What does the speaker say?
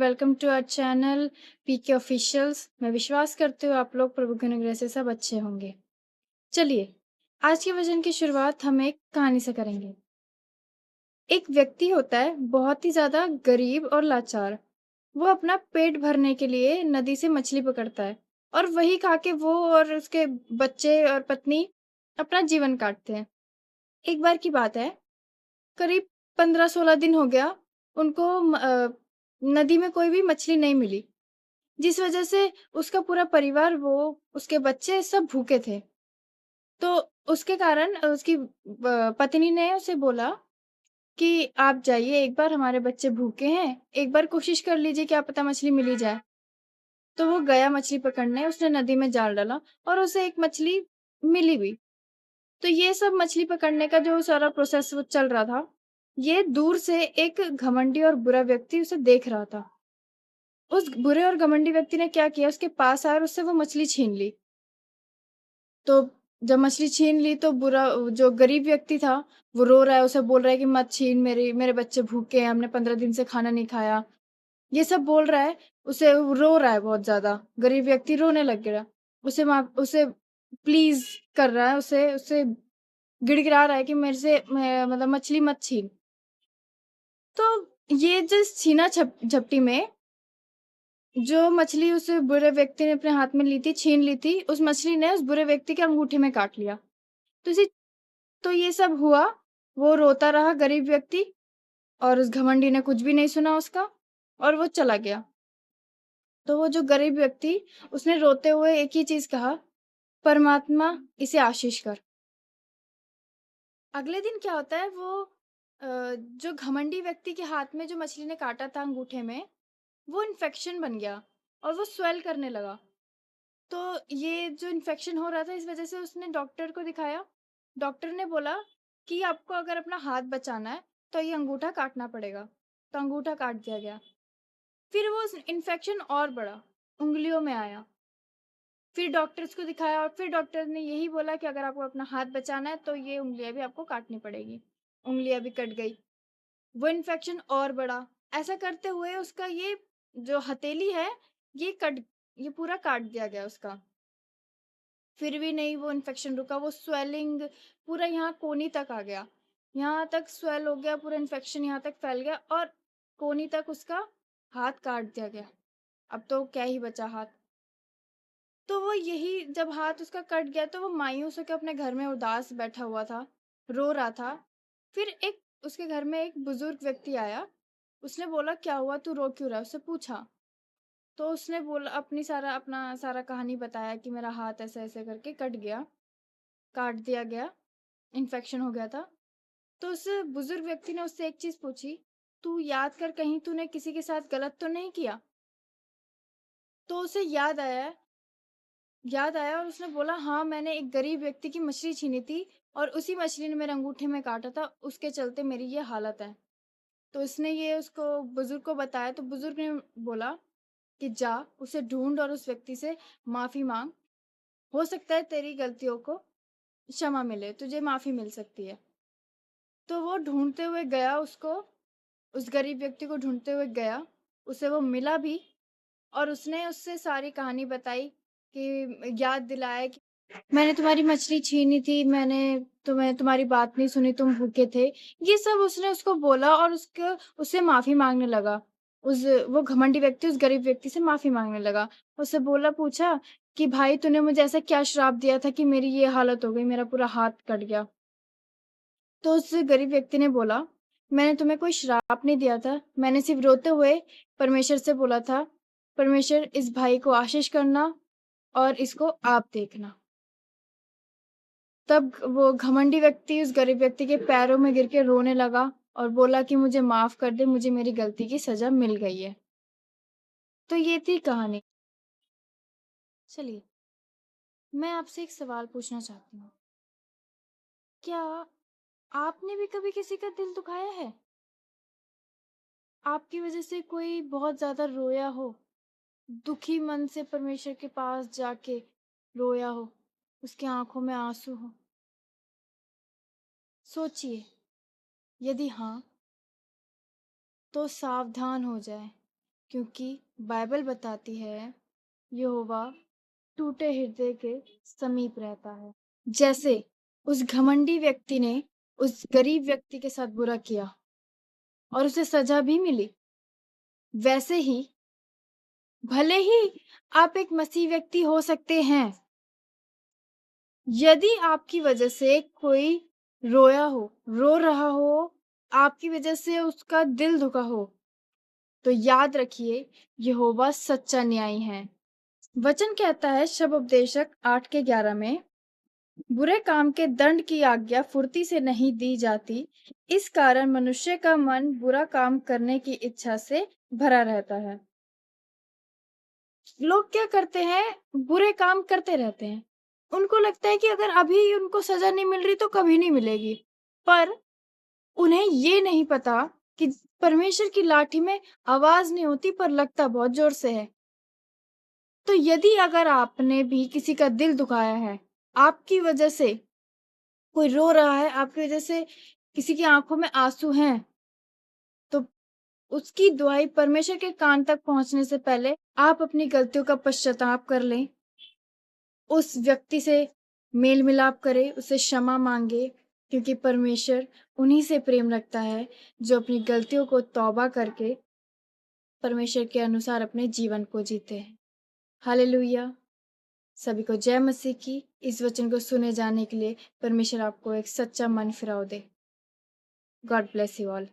Welcome to our channel PK officials. मैं विश्वास करती हूँ आप लोग प्रभु के अनुग्रह से सब अच्छे होंगे। चलिए, आज के वचन की शुरुआत हम एक कहानी से करेंगे। एक व्यक्ति होता है बहुत ही ज़्यादा गरीब और लाचार। वो अपना पेट भरने के लिए नदी से मछली पकड़ता है और वही खा के वो और उसके बच्चे और पत्नी अपना जीवन काटते हैं। एक बार की बात है, करीब 15-16 दिन हो गया उनको नदी में कोई भी मछली नहीं मिली। जिस वजह से उसका पूरा परिवार, वो, उसके बच्चे सब भूखे थे। तो उसके कारण उसकी पत्नी ने उसे बोला कि आप जाइए, एक बार हमारे बच्चे भूखे हैं, एक बार कोशिश कर लीजिए, क्या पता मछली मिल ही जाए। तो वो गया मछली पकड़ने, उसने नदी में जाल डाला और उसे एक मछली मिली भी। तो ये सब मछली पकड़ने का जो सारा प्रोसेस वो चल रहा था, ये दूर से एक घमंडी और बुरा व्यक्ति उसे देख रहा था। उस बुरे और घमंडी व्यक्ति ने क्या किया, उसके पास आया और उससे वो मछली छीन ली। तो जब मछली छीन ली तो बुरा जो गरीब व्यक्ति था, वो रो रहा है, उसे बोल रहा है कि मत छीन, मेरे बच्चे भूखे हैं, हमने 15 दिन से खाना नहीं खाया। ये सब बोल रहा है, उसे रो रहा है बहुत ज़्यादा। गरीब व्यक्ति रोने लग गया। उसे प्लीज़ कर रहा है, उसे उसे गिड़गिड़ा रहा है कि मेरे से मतलब मछली मत छीन। तो ये जिस छीना झपटी में जो मछली उस बुरे व्यक्ति ने अपने हाथ में ली थी, छीन ली थी, उस मछली ने उस बुरे व्यक्ति के अंगूठे में काट लिया। तो इसी तो ये सब हुआ, वो रोता रहा गरीब व्यक्ति और उस घमंडी ने कुछ भी नहीं सुना उसका और वो चला गया। तो वो जो गरीब व्यक्ति, उसने रोते हुए एक ही चीज़ कहा, परमात्मा इसे आशीष कर। अगले दिन क्या होता है, वो जो घमंडी व्यक्ति के हाथ में जो मछली ने काटा था अंगूठे में, वो इन्फेक्शन बन गया और वो स्वेल करने लगा। तो ये जो इन्फेक्शन हो रहा था, इस वज़ह से उसने डॉक्टर को दिखाया। डॉक्टर ने बोला कि आपको अगर अपना हाथ बचाना है, तो ये अंगूठा काटना पड़ेगा। तो अंगूठा काट दिया गया। फिर वो इन्फेक्शन और बढ़ा, उँगलियों में आया। फिर डॉक्टर्स को दिखाया और फिर डॉक्टर ने यही बोला कि अगर आपको अपना हाथ बचाना है, तो ये उँगलियाँ भी आपको काटनी पड़ेगी। उँगलियाँ भी कट गई। वो इन्फेक्शन और बढ़ा। ऐसा करते हुए उसका ये जो हथेली है, ये कट ये पूरा काट दिया गया उसका। फिर भी नहीं वो इन्फेक्शन रुका, वो स्वेलिंग पूरा यहाँ कोहनी तक आ गया। यहाँ तक स्वेल हो गया, पूरा इन्फेक्शन यहाँ तक फैल गया और कोहनी तक उसका हाथ काट दिया गया। अब तो क्या ही बचा हाथ। तो वो यही जब हाथ उसका कट गया तो वो मायूस होकर अपने घर में उदास बैठा हुआ था, रो रहा था। फिर एक उसके घर में एक बुजुर्ग व्यक्ति आया। उसने बोला, क्या हुआ, तू रो क्यों रहा है? उससे पूछा। तो उसने बोला, अपना सारा कहानी बताया कि मेरा हाथ ऐसे-ऐसे करके कट गया, काट दिया गया, इन्फेक्शन हो गया था। तो उस बुजुर्ग व्यक्ति ने उससे एक चीज़ पूछी, "तू याद कर, कहीं तूने किसी के साथ गलत तो नहीं किया?" तो उसे याद आया और उसने बोला, "हाँ, मैंने एक गरीब व्यक्ति की मछली छीनी थी और उसी मछली ने मेरे अंगूठे में काटा था, उसके चलते मेरी ये हालत है।" तो उसने ये उसको बुजुर्ग को बताया तो बुजुर्ग ने बोला कि जा, उसे ढूँढ और उस व्यक्ति से माफ़ी माँग। हो सकता है तेरी गलतियों को क्षमा मिले, तुझे माफ़ी मिल सकती है। तो वो ढूँढते हुए गया उसको, उस गरीब व्यक्ति को ढूँढते हुए गया, उसे वो मिला भी और उसने उससे सारी कहानी बताई कि याद दिलाया कि मैंने तुम्हारी मछली छीनी थी, मैंने तुम्हारी बात नहीं सुनी, तुम भूखे थे। ये सब उसने उसको बोला और उससे माफ़ी माँगने लगा। वो घमंडी व्यक्ति उस गरीब व्यक्ति से माफ़ी माँगने लगा। उससे पूछा कि भाई, तूने मुझे ऐसा क्या श्राप दिया था कि मेरी ये हालत हो गई, मेरा पूरा हाथ कट गया? तो उस गरीब व्यक्ति ने बोला, मैंने तुम्हें कोई श्राप नहीं दिया था, मैंने सिर्फ़ रोते हुए परमेश्वर से बोला था, परमेश्वर इस भाई को आशीष करना और इसको आप देखना। तब वो घमंडी व्यक्ति उस गरीब व्यक्ति के पैरों में गिर के रोने लगा और बोला कि मुझे माफ़ कर दे, मुझे मेरी गलती की सज़ा मिल गई है। तो ये थी कहानी। चलिए, मैं आपसे एक सवाल पूछना चाहती हूँ। क्या आपने भी कभी किसी का दिल दुखाया है? आपकी वज़ह से कोई बहुत ज़्यादा रोया हो, दुखी मन से परमेश्वर के पास जाके रोया हो, उसकी आँखों में आँसू हो? सोचिए, यदि हाँ, तो सावधान हो जाएँ, क्योंकि बाइबल बताती है यहोवा टूटे हृदय के समीप रहता है। जैसे उस घमंडी व्यक्ति ने उस गरीब व्यक्ति के साथ बुरा किया और उसे सजा भी मिली, वैसे ही भले ही आप एक मसीह व्यक्ति हो सकते हैं, यदि आपकी वजह से कोई रो रहा हो, आपकी वजह से उसका दिल दुखा हो, तो याद रखिए यहोवा सच्चा न्यायी है। वचन कहता है शबोपदेशक 8:11 में, बुरे काम के दंड की आज्ञा फुर्ती से नहीं दी जाती, इस कारण मनुष्य का मन बुरा काम करने की इच्छा से भरा रहता है। लोग क्या करते हैं, बुरे काम करते रहते हैं। उनको लगता है कि अगर अभी उनको सजा नहीं मिल रही तो कभी नहीं मिलेगी, पर उन्हें ये नहीं पता कि परमेश्वर की लाठी में आवाज नहीं होती पर लगता बहुत जोर से है। तो यदि अगर आपने भी किसी का दिल दुखाया है, आपकी वजह से कोई रो रहा है, आपकी वजह से किसी की आंखों में आंसू हैं, तो उसकी दुहाई परमेश्वर के कान तक पहुंचने से पहले आप अपनी गलतियों का पश्चाताप कर लें, उस व्यक्ति से मेल मिलाप करें, उससे क्षमा मांगे, क्योंकि परमेश्वर उन्हीं से प्रेम रखता है जो अपनी गलतियों को तौबा करके परमेश्वर के अनुसार अपने जीवन को जीते हैं। हालेलुया। सभी को जय मसीह की। इस वचन को सुने जाने के लिए परमेश्वर आपको एक सच्चा मन फिराव दे। God bless you all.